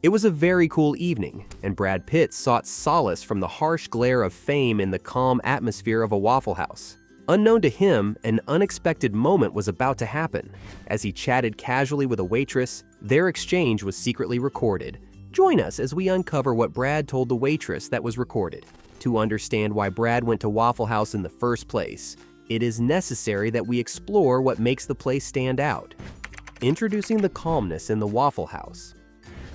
It was a very cool evening, and Brad Pitt sought solace from the harsh glare of fame in the calm atmosphere of a Waffle House. Unknown to him, an unexpected moment was about to happen. As he chatted casually with a waitress, their exchange was secretly recorded. Join us as we uncover what Brad told the waitress that was recorded. To understand why Brad went to Waffle House in the first place, it is necessary that we explore what makes the place stand out. Introducing the calmness in the Waffle House.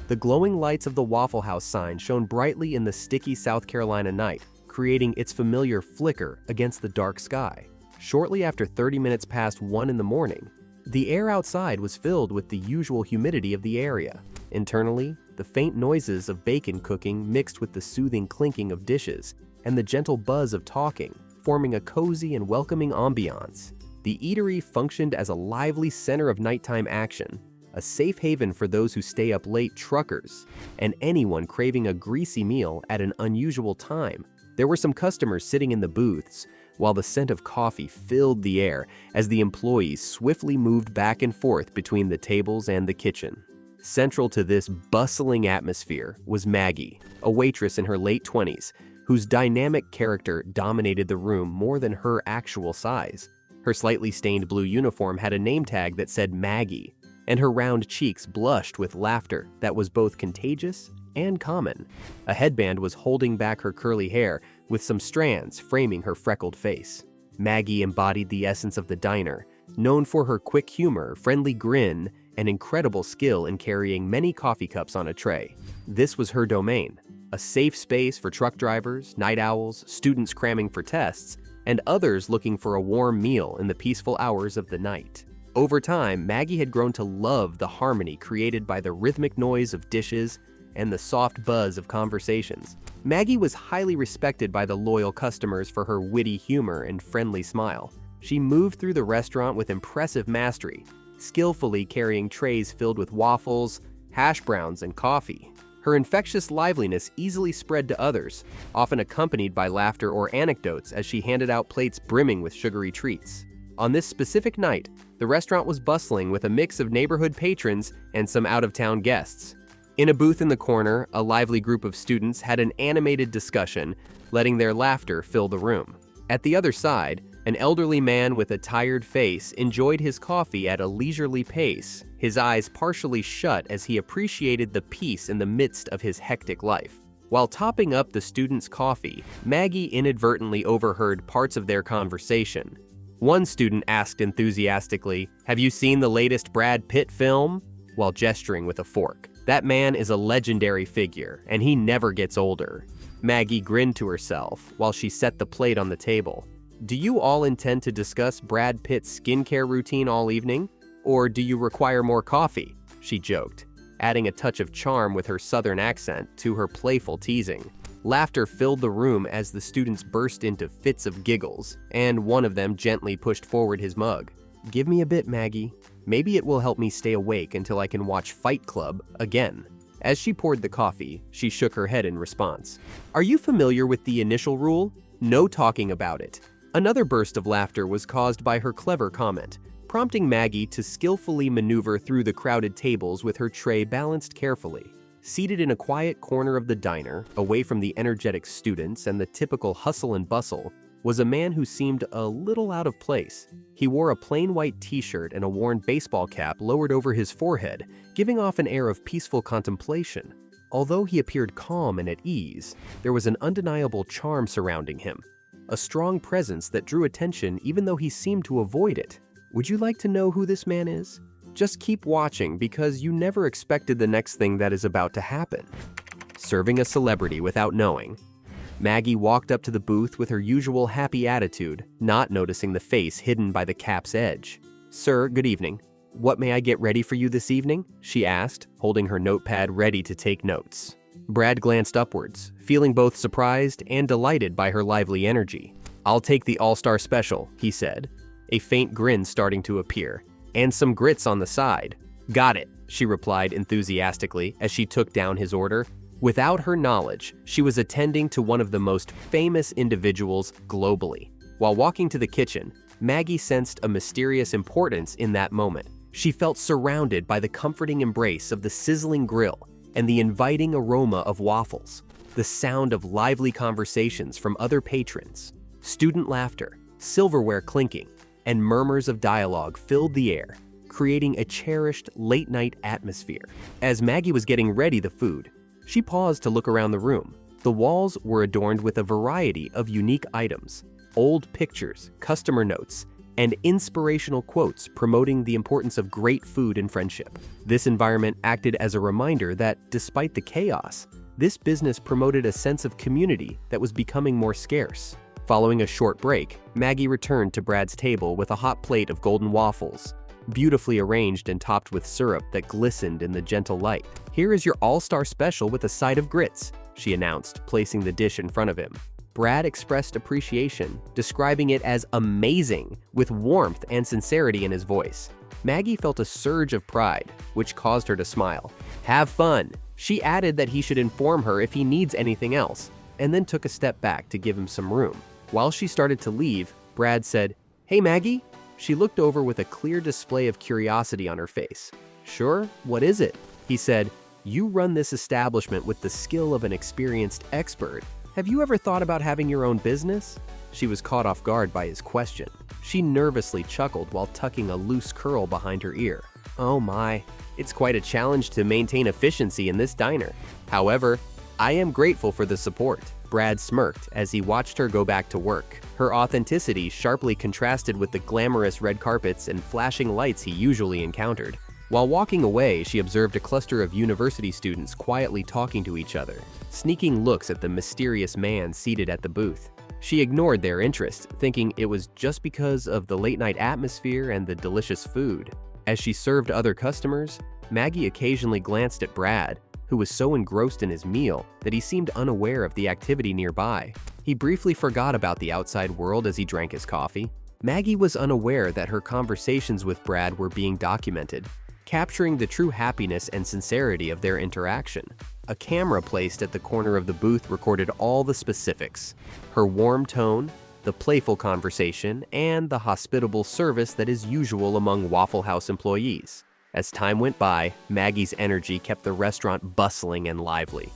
The glowing lights of the Waffle House sign shone brightly in the sticky South Carolina night, creating its familiar flicker against the dark sky. Shortly after 30 minutes past 1 in the morning, the air outside was filled with the usual humidity of the area. Internally, the faint noises of bacon cooking mixed with the soothing clinking of dishes and the gentle buzz of talking, forming a cozy and welcoming ambiance. The eatery functioned as a lively center of nighttime action, a safe haven for those who stay up late truckers, and anyone craving a greasy meal at an unusual time. There were some customers sitting in the booths, while the scent of coffee filled the air as the employees swiftly moved back and forth between the tables and the kitchen. Central to this bustling atmosphere was Maggie, a waitress in her late 20s, whose dynamic character dominated the room more than her actual size. Her slightly stained blue uniform had a name tag that said Maggie, and her round cheeks blushed with laughter that was both contagious and common. A headband was holding back her curly hair, with some strands framing her freckled face. Maggie embodied the essence of the diner, known for her quick humor, friendly grin, and incredible skill in carrying many coffee cups on a tray. This was her domain, a safe space for truck drivers, night owls, students cramming for tests, and others looking for a warm meal in the peaceful hours of the night. Over time, Maggie had grown to love the harmony created by the rhythmic noise of dishes and the soft buzz of conversations. Maggie was highly respected by the loyal customers for her witty humor and friendly smile. She moved through the restaurant with impressive mastery, skillfully carrying trays filled with waffles, hash browns, and coffee. Her infectious liveliness easily spread to others, often accompanied by laughter or anecdotes as she handed out plates brimming with sugary treats. On this specific night, the restaurant was bustling with a mix of neighborhood patrons and some out-of-town guests. In a booth in the corner, a lively group of students had an animated discussion, letting their laughter fill the room. At the other side, an elderly man with a tired face enjoyed his coffee at a leisurely pace, his eyes partially shut as he appreciated the peace in the midst of his hectic life. While topping up the students' coffee, Maggie inadvertently overheard parts of their conversation. One student asked enthusiastically, "Have you seen the latest Brad Pitt film?" while gesturing with a fork. That man is a legendary figure, and he never gets older. Maggie grinned to herself while she set the plate on the table. "Do you all intend to discuss Brad Pitt's skincare routine all evening? Or do you require more coffee?" she joked, adding a touch of charm with her southern accent to her playful teasing. Laughter filled the room as the students burst into fits of giggles, and one of them gently pushed forward his mug. "Give me a bit, Maggie. Maybe it will help me stay awake until I can watch Fight Club again." As she poured the coffee, she shook her head in response. "Are you familiar with the initial rule? No talking about it." Another burst of laughter was caused by her clever comment, prompting Maggie to skillfully maneuver through the crowded tables with her tray balanced carefully. Seated in a quiet corner of the diner, away from the energetic students and the typical hustle and bustle, was a man who seemed a little out of place. He wore a plain white t-shirt and a worn baseball cap lowered over his forehead, giving off an air of peaceful contemplation. Although he appeared calm and at ease, there was an undeniable charm surrounding him, a strong presence that drew attention even though he seemed to avoid it. Would you like to know who this man is? Just keep watching because you never expected the next thing that is about to happen. Serving a celebrity without knowing. Maggie walked up to the booth with her usual happy attitude, not noticing the face hidden by the cap's edge. "Sir, good evening. What may I get ready for you this evening?" she asked, holding her notepad ready to take notes. Brad glanced upwards, feeling both surprised and delighted by her lively energy. "I'll take the all-star special," he said, a faint grin starting to appear. "And some grits on the side." "Got it," she replied enthusiastically as she took down his order. Without her knowledge, she was attending to one of the most famous individuals globally. While walking to the kitchen, Maggie sensed a mysterious importance in that moment. She felt surrounded by the comforting embrace of the sizzling grill, and the inviting aroma of waffles, the sound of lively conversations from other patrons, student laughter, silverware clinking, and murmurs of dialogue filled the air, creating a cherished late-night atmosphere. As Maggie was getting ready the food, she paused to look around the room. The walls were adorned with a variety of unique items, old pictures, customer notes, and inspirational quotes promoting the importance of great food and friendship. This environment acted as a reminder that, despite the chaos, this business promoted a sense of community that was becoming more scarce. Following a short break, Maggie returned to Brad's table with a hot plate of golden waffles, beautifully arranged and topped with syrup that glistened in the gentle light. "Here is your all-star special with a side of grits," she announced, placing the dish in front of him. Brad expressed appreciation, describing it as amazing, with warmth and sincerity in his voice. Maggie felt a surge of pride, which caused her to smile. "Have fun." She added that he should inform her if he needs anything else, and then took a step back to give him some room. While she started to leave, Brad said, "Hey, Maggie." She looked over with a clear display of curiosity on her face. "Sure, what is it?" He said, "You run this establishment with the skill of an experienced expert. Have you ever thought about having your own business?" She was caught off guard by his question. She nervously chuckled while tucking a loose curl behind her ear. "Oh my, it's quite a challenge to maintain efficiency in this diner. However, I am grateful for the support." Brad smirked as he watched her go back to work. Her authenticity sharply contrasted with the glamorous red carpets and flashing lights he usually encountered. While walking away, she observed a cluster of university students quietly talking to each other, sneaking looks at the mysterious man seated at the booth. She ignored their interest, thinking it was just because of the late-night atmosphere and the delicious food. As she served other customers, Maggie occasionally glanced at Brad, who was so engrossed in his meal that he seemed unaware of the activity nearby. He briefly forgot about the outside world as he drank his coffee. Maggie was unaware that her conversations with Brad were being documented, capturing the true happiness and sincerity of their interaction. A camera placed at the corner of the booth recorded all the specifics: her warm tone, the playful conversation, and the hospitable service that is usual among Waffle House employees. As time went by, Maggie's energy kept the restaurant bustling and lively.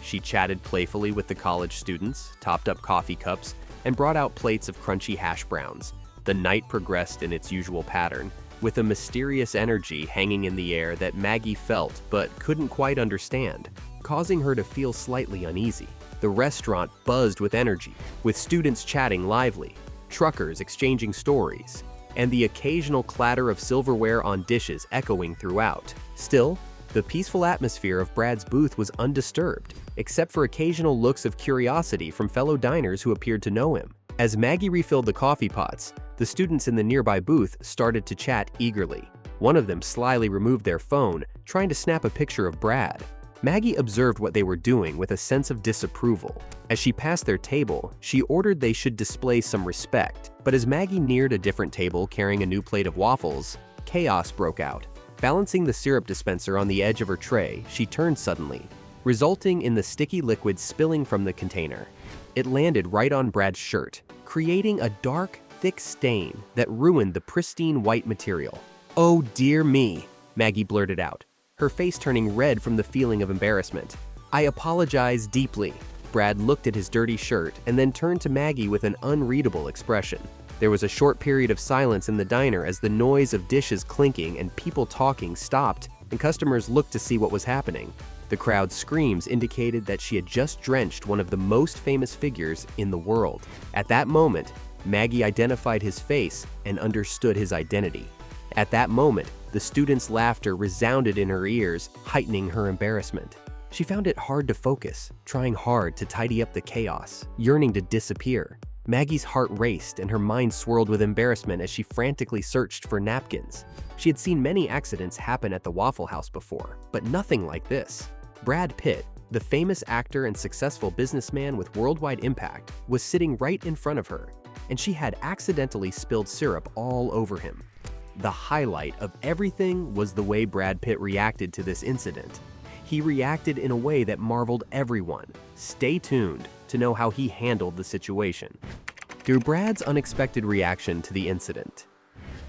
She chatted playfully with the college students, topped up coffee cups, and brought out plates of crunchy hash browns. The night progressed in its usual pattern, with a mysterious energy hanging in the air that Maggie felt but couldn't quite understand, causing her to feel slightly uneasy. The restaurant buzzed with energy, with students chatting lively, truckers exchanging stories, and the occasional clatter of silverware on dishes echoing throughout. Still, the peaceful atmosphere of Brad's booth was undisturbed, except for occasional looks of curiosity from fellow diners who appeared to know him. As Maggie refilled the coffee pots, the students in the nearby booth started to chat eagerly. One of them slyly removed their phone, trying to snap a picture of Brad. Maggie observed what they were doing with a sense of disapproval. As she passed their table, she ordered they should display some respect. But as Maggie neared a different table carrying a new plate of waffles, chaos broke out. Balancing the syrup dispenser on the edge of her tray, she turned suddenly, resulting in the sticky liquid spilling from the container. It landed right on Brad's shirt, creating a dark, thick stain that ruined the pristine white material. "Oh dear me," Maggie blurted out, her face turning red from the feeling of embarrassment. "I apologize deeply." Brad looked at his dirty shirt and then turned to Maggie with an unreadable expression. There was a short period of silence in the diner as the noise of dishes clinking and people talking stopped and customers looked to see what was happening. The crowd's screams indicated that she had just drenched one of the most famous figures in the world. At that moment, Maggie identified his face and understood his identity. At that moment, the students' laughter resounded in her ears, heightening her embarrassment. She found it hard to focus, trying hard to tidy up the chaos, yearning to disappear. Maggie's heart raced and her mind swirled with embarrassment as she frantically searched for napkins. She had seen many accidents happen at the Waffle House before, but nothing like this. Brad Pitt, the famous actor and successful businessman with worldwide impact, was sitting right in front of her, and she had accidentally spilled syrup all over him. The highlight of everything was the way Brad Pitt reacted to this incident. He reacted in a way that marveled everyone. Stay tuned to know how he handled the situation. Through Brad's unexpected reaction to the incident.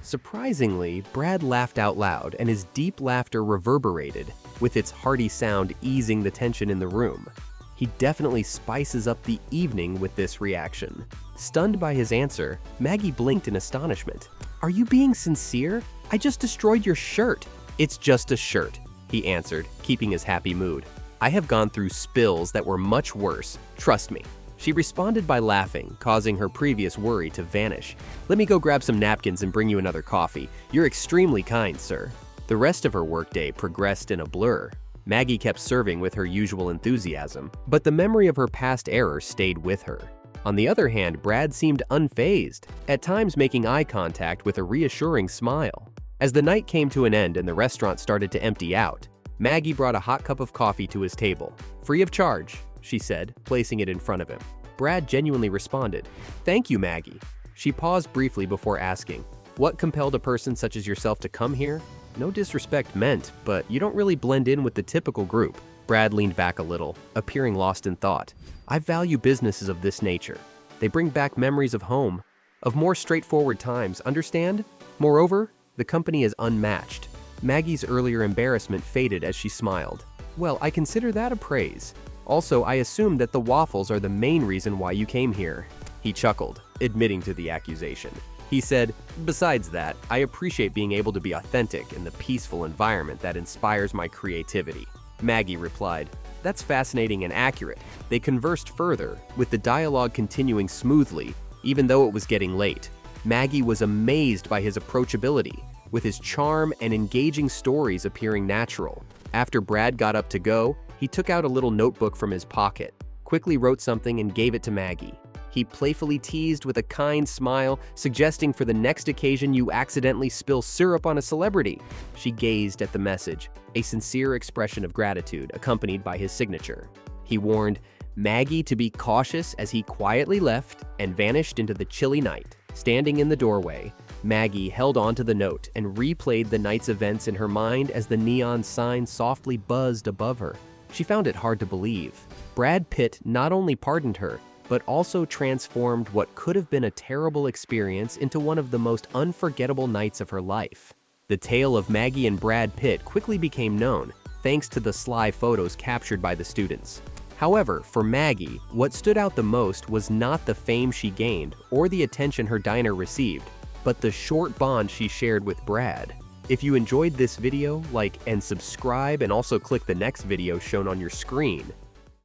Surprisingly, Brad laughed out loud and his deep laughter reverberated, with its hearty sound easing the tension in the room. He definitely spices up the evening with this reaction. Stunned by his answer, Maggie blinked in astonishment. "Are you being sincere? I just destroyed your shirt." "It's just a shirt," he answered, keeping his happy mood. "I have gone through spills that were much worse, trust me." She responded by laughing, causing her previous worry to vanish. "Let me go grab some napkins and bring you another coffee. You're extremely kind, sir." The rest of her workday progressed in a blur. Maggie kept serving with her usual enthusiasm, but the memory of her past error stayed with her. On the other hand, Brad seemed unfazed, at times making eye contact with a reassuring smile. As the night came to an end and the restaurant started to empty out, Maggie brought a hot cup of coffee to his table. "Free of charge," she said, placing it in front of him. Brad genuinely responded, "Thank you, Maggie." She paused briefly before asking, "What compelled a person such as yourself to come here? No disrespect meant, but you don't really blend in with the typical group." Brad leaned back a little, appearing lost in thought. "I value businesses of this nature. They bring back memories of home, of more straightforward times, understand? Moreover, the company is unmatched." Maggie's earlier embarrassment faded as she smiled. "Well, I consider that a praise. Also, I assume that the waffles are the main reason why you came here." He chuckled, admitting to the accusation. He said, "Besides that, I appreciate being able to be authentic in the peaceful environment that inspires my creativity." Maggie replied, "That's fascinating and accurate." They conversed further, with the dialogue continuing smoothly, even though it was getting late. Maggie was amazed by his approachability, with his charm and engaging stories appearing natural. After Brad got up to go, he took out a little notebook from his pocket, quickly wrote something and gave it to Maggie. He playfully teased with a kind smile, suggesting for the next occasion you accidentally spill syrup on a celebrity. She gazed at the message, a sincere expression of gratitude accompanied by his signature. He warned Maggie to be cautious as he quietly left and vanished into the chilly night. Standing in the doorway, Maggie held on to the note and replayed the night's events in her mind as the neon sign softly buzzed above her. She found it hard to believe. Brad Pitt not only pardoned her, but also transformed what could have been a terrible experience into one of the most unforgettable nights of her life. The tale of Maggie and Brad Pitt quickly became known, thanks to the sly photos captured by the students. However, for Maggie, what stood out the most was not the fame she gained or the attention her diner received, but the short bond she shared with Brad. If you enjoyed this video, like and subscribe, and also click the next video shown on your screen.